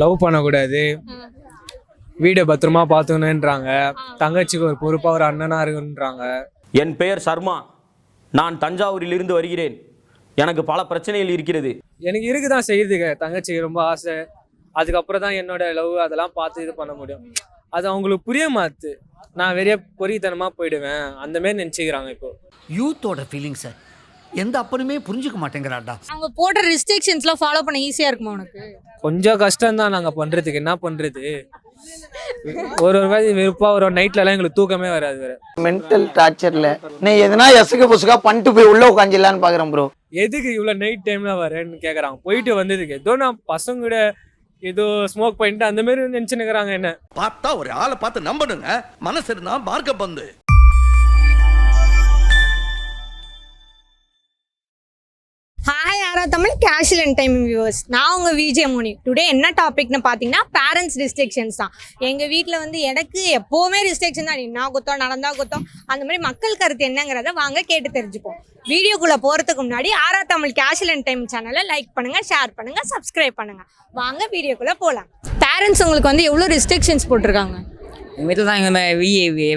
Love பண்ணக்கூடாது, வீடை பத்திரமா பார்த்துக்கணுன்றாங்க, தங்கச்சிக்கு ஒரு பொறுப்பா ஒரு அண்ணனா இருக்குன்றாங்க. என் பெயர் சர்மா, நான் தஞ்சாவூரில் இருந்து வருகிறேன். எனக்கு பல பிரச்சனைகள் இருக்கிறது. எனக்கு இருக்குதான் செய்யுதுங்க, தங்கச்சிக்கு ரொம்ப ஆசை. அதுக்கப்புறம் தான் என்னோட லவ் அதெல்லாம் பார்த்து இது பண்ண முடியும். அது அவங்களுக்கு புரிய மாத்து. நான் வெறிய பொறித்தனமா போயிடுவேன் அந்த மாதிரி நினைச்சுக்கிறாங்க. இப்போ யூத்தோட ஃபீலிங்ஸை எந்த அப்பனுமே புரிஞ்சுக்க மாட்டேங்கிறாடா. அவங்க போடுற ரெஸ்ட்ரிக்ஷன்ஸ்லாம் ஃபாலோ பண்ண ஈஸியா இருக்குமா உனக்கு? கொஞ்சம் கஷ்டம் தான் நாங்கள் பண்றதுக்கு. என்ன பண்றது, ஒரு மாதிரி வெறுப்பா ஒரு நைட்லலாம் எங்களுக்கு தூக்கமே வராது. வேற மென்டல் டார்ச்சர்ல நீ எதனா எசுக்கு புசுக்கா பண்ணிட்டு போய் உள்ள உட்காந்துலான்னு பாக்குறேன் ப்ரோ. எதுக்கு இவ்வளோ நைட் டைம்ல வரேன்னு கேட்குறாங்க. போயிட்டு வந்ததுக்கு ஏதோ நான் பசங்க கூட ஏதோ ஸ்மோக் பண்ணிட்டு அந்த மாதிரி நினைச்சுன்னுக்குறாங்க. என்ன பார்த்தா ஒரு ஆளை பார்த்து நம்பணுங்க, மனசு இருந்தா மார்க்க பந்து. ஹாய் ஆரா தமிழ் கேஷுவல் என்டர்டைன்மெண்ட் வியூவர்ஸ், நான் உங்கள் விஜே மோனி. டுடே என்ன டாபிக்னு பார்த்தீங்கன்னா பேரண்ட்ஸ் ரெஸ்ட்ரிக்ஷன்ஸ் தான். எங்கள் வீட்டில் வந்து எனக்கு எப்போவுமே ரெஸ்ட்ரிக்ஷன் தான். என்ன குத்தம் நடந்தா குத்தம் அந்த மாதிரி மக்கள் கருத்து என்னங்கிறத வாங்க கேட்டு தெரிஞ்சுப்போம். வீடியோக்குள்ளே போகிறதுக்கு முன்னாடி ஆரா தமிழ் கேஷுவல் என்டர்டைன்மெண்ட் சேனலை லைக் பண்ணுங்கள், ஷேர் பண்ணுங்கள், சப்ஸ்கிரைப் பண்ணுங்கள். வாங்க வீடியோக்குள்ளே போகலாம். பேரண்ட்ஸ் உங்களுக்கு வந்து எவ்வளோ ரெஸ்ட்ரிக்ஷன்ஸ் போட்டிருக்காங்க? எங்கள் வீட்டில் தான் எங்கள்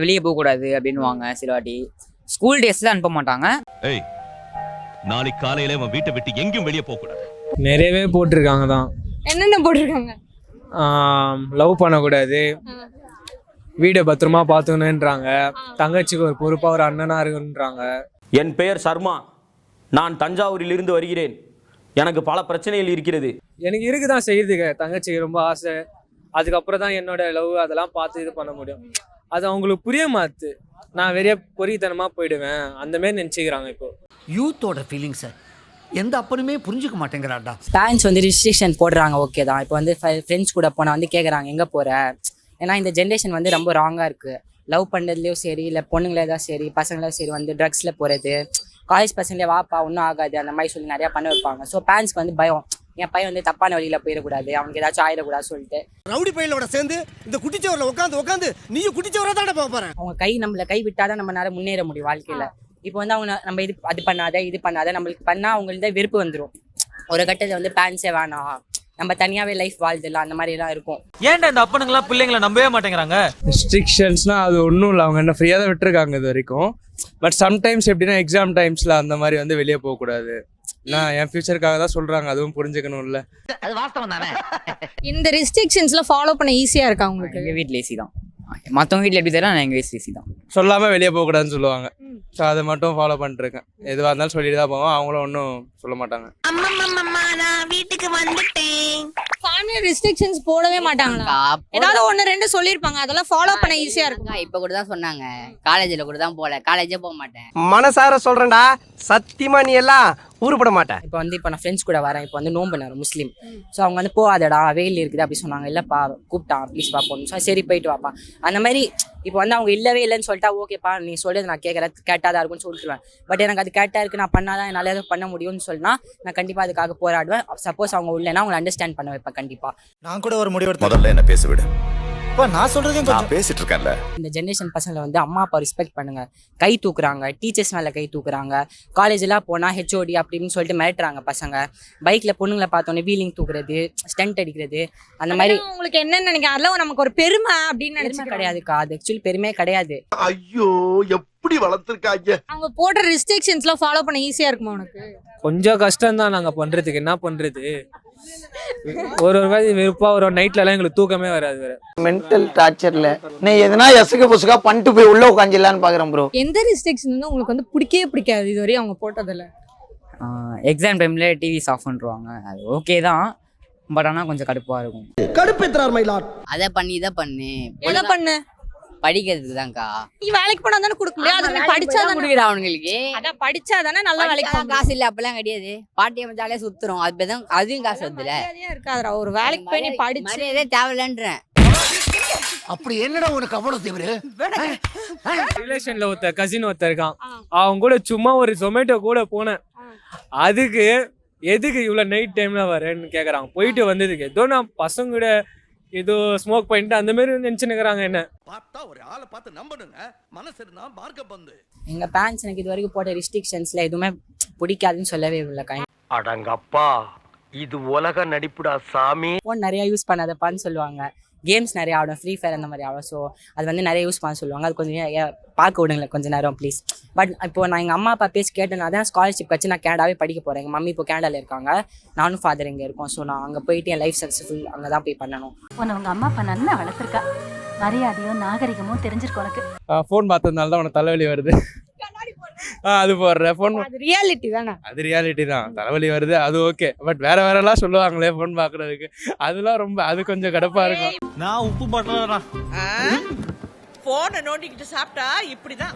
வெளியே போகக்கூடாது அப்படின்வாங்க. சில வாட்டி ஸ்கூல் டேஸ் தான் அனுப்ப மாட்டாங்க. நாளைக்கு காலையில அவன் வீட்டை விட்டு எங்கேயும் வெளியே போக கூடாது. நிறையவே போட்டிருக்காங்க தான். என்னென்ன போட்டிருக்காங்க? லவ் பண்ணக்கூடாது, வீடை பத்திரமா பார்த்துக்கணுன்றாங்க, தங்கச்சிக்கு ஒரு பொறுப்பா ஒரு அண்ணனா இருக்குன்றாங்க. என் பெயர் சர்மா, நான் தஞ்சாவூரில் இருந்து வருகிறேன். எனக்கு பல பிரச்சனைகள் இருக்கிறது. எனக்கு இருக்குதான் செய்யுதுங்க, தங்கச்சிக்கு ரொம்ப ஆசை. அதுக்கப்புறம் தான் என்னோட லவ் அதெல்லாம் பார்த்து இது பண்ண முடியும். அது அவங்களுக்கு புரிய மாத்து. நான் வெறிய பொறித்தனமா போயிடுவேன் அந்த மாதிரி நினைச்சுக்கிறாங்க. இப்போ யூத்தோட ஃபீலிங்ஸை எந்த அப்பனுமே புரிஞ்சுக்க மாட்டேங்கிறாடா. பேரண்ட்ஸ் வந்து ரிஸ்ட்ரிக்ஷன் போடுறாங்க, ஓகே தான். இப்போ வந்து ஃப்ரெண்ட்ஸ் கூட போனால் வந்து கேட்குறாங்க எங்கே போகிற. ஏன்னா இந்த ஜென்ரேஷன் வந்து ரொம்ப ராங்காக இருக்குது. லவ் பண்ணுறதுலையும் சரி, இல்லை பொண்ணுங்களே தான் சரி, பசங்களே சரி வந்து ட்ரக்ஸில் போகிறது, காலேஜ் பசங்களே வாப்பா ஒன்றும் ஆகாது அந்த மாதிரி சொல்லி நிறையா பண்ண வைப்பாங்க. ஸோ பேரண்ட்ஸ்க்கு வந்து பயம், என் பையன் வந்து தப்பான வழியில் போயிடக்கூடாது, அவனுக்கு ஏதாச்சும் ஆயிடக்கூடாது சொல்லிட்டு ரவுடி பையனோட சேர்ந்து இந்த குட்டிச்சவரில் உட்காந்து நீயும் குட்டிச்சவரை தான் போறேன். அவங்க நம்மளை கை விட்டாதான் நம்மளால முன்னேற முடியும் வாழ்க்கையில். இப்போ வந்து அவங்க நம்ம இது பண்ணாத நம்மளுக்கு பண்ணால் அவங்கள்ட்ட வெறுப்பு வந்துடும். ஒரு கட்டத்தில் வந்து பேரண்ட்ஸே வேணாம், நம்ம தனியாகவே லைஃப் வாழ்ந்துடலாம் அந்த மாதிரி எல்லாம் இருக்கும். ஏன்டா இந்த அப்பனுங்களாம் பிள்ளைங்களை நம்பவே மாட்டேங்கிறாங்க? ரெஸ்ட்ரிக்ஷன்ஸ்னா அது ஒன்றும் இல்லை, அவங்க என்ன ஃப்ரீயாக தான் விட்டுருக்காங்க இது வரைக்கும். பட் சம்டைம்ஸ் எப்படின்னா எக்ஸாம் டைம்ஸில் அந்த மாதிரி வந்து வெளியே போகக்கூடாது. நான் என் ஃபியூச்சருக்காக தான் சொல்கிறாங்க, அதுவும் புரிஞ்சுக்கணும்ல. அது வாஸ்தவம் தானே. இந்த ரெஸ்ட்ரிக்ஷன்ஸ்லாம் ஃபாலோ பண்ண ஈஸியாக இருக்கா உங்களுக்கு? எங்கள் வீட்டில் ஏசி தான், மற்றவங்க வீட்டில் எப்படி தெரியல, நான் எங்கள் வீட்டில் ஏசி தான். சொல்லாமல் வெளியே போகக்கூடாதுன்னு சொல்லுவாங்க. ஸோ அதை மட்டும் ஃபாலோ பண்ணிட்டுருக்கேன். எதுவாக இருந்தாலும் சொல்லிட்டு தான் போவோம், அவங்களும் ஒன்றும் சொல்ல மாட்டாங்க. ஃபேமிலி ரெஸ்ட்ரிக்ஷன்ஸ் போடவே மாட்டாங்களா? ஏதாவது ஒன்று ரெண்டு சொல்லியிருப்பாங்க, அதெல்லாம் ஃபாலோ பண்ண ஈஸியாக இருக்கும். இப்போ கூட தான் சொன்னாங்க, காலேஜில் கூட தான் போகல, காலேஜே போக மாட்டேன். மனசார சொல்றேன்டா, சத்தியமா நீ எல்லாம் ஊருப்பட மாட்டேன். இப்போ நான் ஃப்ரெண்ட்ஸ் கூட வரேன். இப்போ வந்து நோம்பு நேரம் முஸ்லீம். ஸோ அவங்க வந்து போகாதடா வெயில் இருக்குது அப்படி சொன்னாங்க. இல்லைப்பா கூப்பிட்டான் ப்ளீஸ் பார்ப்போம். ஸோ சரி போயிட்டு வாப்பா அந்த மாதிரி. இப்போ வந்து அவங்க இல்லவே இல்லைன்னு சொல்லிட்டா ஓகேப்பா நீ சொல்றது நான் கேட்டாதான் இருக்குன்னு சொல்லிட்டுருவேன். பட் எனக்கு அது கேட்டா இருக்கு, நான் பண்ணாதான் என்னால் எதுவும் பண்ண முடியும்னு சொன்னா நான் கண்டிப்பாக அதுக்காக போராடுவேன். சப்போஸ் அவங்க இல்லைன்னா அவங்களை அண்டர்ஸ்டாண்ட் பண்ண வைப்பேன் கண்டிப்பா. நான் கூட ஒரு முடிவு முதல்ல என்ன பேச விடு. நான் சொல்றதையும் நான் பேசிட்டு இருக்கேன்ல. இந்த ஜென்ரேஷன் பசங்களை வந்து அம்மா அப்பா ரெஸ்பெக்ட் பண்ணுங்க, கை தூக்குறாங்க, டீச்சர்ஸ் மேலே கை தூக்குறாங்க. காலேஜெலாம் போனால் ஹெச்ஓடி அப்படின்னு சொல்லிட்டு மிரட்டுறாங்க பசங்க. பைக்கில் பொண்ணுங்களை பார்த்தோன்னே வீலிங் தூக்குறது, ஸ்டண்ட் அடிக்கிறது அந்த மாதிரி. உங்களுக்கு என்ன நினைக்கிறேன், அதெல்லாம் நமக்கு ஒரு பெருமை அப்படின்னு நினைச்சு கிடையாதுக்கா. அது ஆக்சுவலி பெருமையே கிடையாது. ஐயோ எப்படி வளர்த்துருக்காங்க. அவங்க போடுற ரெஸ்ட்ரிக்ஷன்ஸ்லாம் ஃபாலோ பண்ண ஈஸியாக இருக்குமா உனக்கு? கொஞ்சம் கஷ்டம் தான் நாங்கள் பண்ணுறதுக்கு. என்ன பண்ணுறது, ஒரு மாதிரி வெறுப்பா ஒரு நைட்லலாம் எங்களுக்கு தூக்கமே வராது. வேற மென்டல் டார்ச்சர்ல நீ எதனா எசுக்கு புசுக்கா பண்ணிட்டு போய் உள்ள உட்காந்துலான்னு பாக்குறேன் ப்ரோ. எந்த ரெஸ்ட்ரிக்ஷன் வந்து உங்களுக்கு வந்து பிடிக்கவே பிடிக்காது இது வரையும் அவங்க போட்டதில்ல? எக்ஸாம் டைம்ல டிவிஸ் ஆஃப் பண்ணிடுவாங்க, அது ஓகே தான். பட் ஆனால் கொஞ்சம் கடுப்பாக இருக்கும். கடுப்பேத்துறார் மயிலாட். அதை பண்ணி இதை பண்ணு, என்ன பண்ணு படிக்கிறதுக்கு தான்க்கா. நீ வேலைக்கு போனா தானே கொடுக்க முடியும், அது படிச்சா தானே கொடுக்குறா அவங்களுக்கு. அதான் படிச்சா தானே நல்ல வேலைக்கு போக. காசு இல்லை அப்பெல்லாம் கிடையாது, பாட்டியம் ஜாலியாக சுத்துறோம். அதுதான் அதுவும் காசு வருதுல. இருக்காதுடா, ஒரு வேலைக்கு போய் நீ படிச்சு மரியாதையே தேவையில்லைன்றேன். அப்படி என்னடா உனக்கு அவ்வளவு தீவிர? ரிலேஷன்ல கசின் ஒருத்தர் இருக்கான், அவங்க கூட சும்மா ஒரு ஜொமேட்டோ கூட போனேன். அதுக்கு எதுக்கு இவ்வளோ நைட் டைம்ல வரேன்னு கேட்குறாங்க. போயிட்டு வந்ததுக்கு ஏதோ நான் பசங்க கூட ஏதோ ஸ்மோக் பண்ணிட்டு அந்த மாதிரி நினைச்சுன்னுக்குறாங்க. என்ன பார்த்தா ஒரு ஆளை பார்த்து நம்பணுங்க, மனசு இருந்தா மார்க்க பந்து. எங்கள் பேரண்ட்ஸ் எனக்கு இது வரைக்கும் போட்ட ரெஸ்ட்ரிக்ஷன்ஸில் எதுவுமே பிடிக்காதுன்னு சொல்லவே இல்லை. அடங்கப்பா இது உலக நடிப்புடா சாமி. ஃபோன் நிறையா யூஸ் பண்ணாதப்பான்னு சொல்லுவாங்க. கேம்ஸ் நிறைய ஆடும், ஃப்ரீ ஃபயர் அந்த மாதிரி ஆடும். ஸோ அது வந்து நிறைய யூஸ் பண்ண சொல்லுவாங்க. அது கொஞ்சம் பார்க்க விடுங்களேன் கொஞ்சம் நேரம் ப்ளீஸ். பட் இப்போ நான் எங்கள் அம்மா அப்பா பேசி கேட்டேன்னா தான் ஸ்காலர்ஷிப் வச்சு நான் கேனடாவே படிக்க போகிறேன். எங்கள் மம்மி இப்போ கேனடாவில் இருக்காங்க, நானும் ஃபாதர் இங்கே இருக்கோம். ஸோ நான் அங்கே போயிட்டு என் லைஃப் சக்ஸஸ்ஃபுல் அங்கே தான் போய் பண்ணணும். உங்க அம்மா அப்பா நல்லா வளர்த்துருக்கா, மரியாதையும் நாகரிகமும் தெரிஞ்சிருக்கு உனக்கு. ஃபோன் பார்த்ததுனால தான் உனக்கு தலைவலி வருது. அது போடுற ஃபோன், அது ரியாலிட்டி தானே. அது ரியாலிட்டி தான். தலைவலி வருது அது ஓகே, பட் வேறெல்லாம் சொல்லுவாங்களே ஃபோன் பார்க்குறதுக்கு, அதெல்லாம் ரொம்ப அது கொஞ்சம் கடுப்பா இருக்கும். நான் உப்பு பட்டலடா. போனை நோண்டிக்கிட்டு சாப்பிட்டா இப்படிதான்.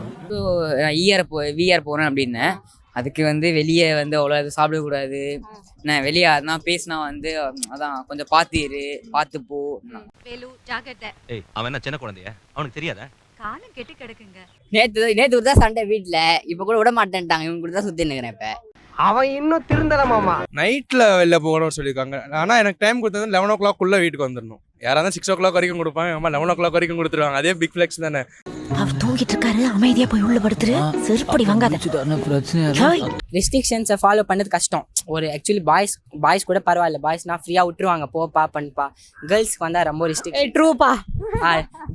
விஆர் போறேன் அப்படின்னு அதுக்கு வந்து வெளியே வந்து அவ்வளோ அது சாப்பிடக்கூடாது. நான் வெளியே அதெல்லாம் பேசினா வந்து அதான் கொஞ்சம் பார்த்து போ. ஏய், அவன் என்ன சின்ன குழந்தைய, அவனுக்கு தெரியாதா? காலம் கெட்டு கிடக்குங்க. நேத்து தான் சண்டை வீட்டுல, இப்ப கூட விட மாட்டேன்ட்டாங்க. இவங்க கூட தான் சுத்தி நிக்கிறேன். இப்ப அவன் இன்னும் திருந்தலமாமா. நைட்டில் வெளில போகணும்னு சொல்லியிருக்காங்க. ஆனால் எனக்கு டைம் கொடுத்தது 11 o'clock வீட்டுக்கு வந்துடணும். யாராவது 6 o'clock வரைக்கும் கொடுப்பாங்க, அம்மா 11 o'clock வரைக்கும் கொடுத்துருவாங்க. அதே பிக் ஃப்ளெக்ஸ் தானே. அவர் தூங்கிட்டு இருக்காரு, அமைதியா போய் உள்ள படுத்துரு, செருப்படி வாங்காத. ரெஸ்ட்ரிக்ஷன்ஸை ஃபாலோ பண்ணது கஷ்டம். ஒரு ஆக்சுவலி பாய்ஸ் கூட பரவாயில்ல, பாய்ஸ்னா ஃப்ரீயாக விட்டுருவாங்க, போப்பா பண்ணுப்பா. கேர்ள்ஸ்க்கு வந்தால் ரொம்ப ரெஸ்ட்ரிக்ஷன். ட்ரூப்பா.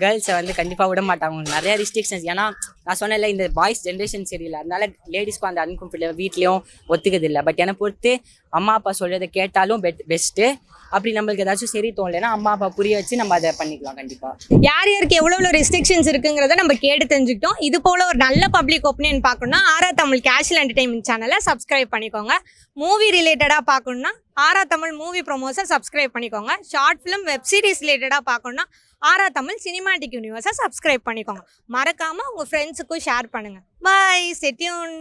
கேர்ள்ஸை வந்து கண்டிப்பாக விட மாட்டாங்க, நிறைய ரெஸ்ட்ரிக்ஷன்ஸ். ஏன்னா நான் சொன்னேன்ல, இந்த பாய்ஸ் ஜென்ரேஷன் சரியில்லை, அதனால லேடிஸ்க்கும் அந்த அன்கம்ஃபர்டபுள் வீட்லேயும் ஒத்துக்கிறது இல்லை. பட் என்னை பொறுத்து அம்மா அப்பா சொல்கிறத கேட்டாலும் பெஸ்ட்டு. அப்படி நம்மளுக்கு ஏதாச்சும் சரி தோணலைன்னா அம்மா அப்பா புரிய வச்சு நம்ம அதை பண்ணிக்கலாம் கண்டிப்பாக. யார் யாருக்கு எவ்வளோ ரெஸ்ட்ரிக்ஷன்ஸ் இருக்குங்கிறத நம்ம கேட்டு தெரிஞ்சுக்கிட்டோம். இது போல ஒரு நல்ல பப்ளிக் ஒப்பீனியன் பார்க்கணும்னா ஆரா தமிழ் கேஷுவல் என்டர்டைன்மெண்ட் சேனலை சப்ஸ்கிரைப் பண்ணிக்கோங்க. மூவி ரிலேட்டடாக பார்க்கணும்னா ஆரா தமிழ் மூவி ப்ரொமோஸை சப்ஸ்கிரைப் பண்ணிக்கோங்க. ஷார்ட் ஃபிலிம் வெப் சீரிஸ் ரிலேட்டடாக பார்க்கணும்னா ஆரா தமிழ் சினிமாட்டிக் யூனிவர்ஸை சப்ஸ்கிரைப் பண்ணிக்கோங்க. மறக்காமல் உங்கள் ஃப்ரெண்ட்ஸுக்கும் ஷேர் பண்ணுங்கள். பாய், ஸ்டே டியூன்.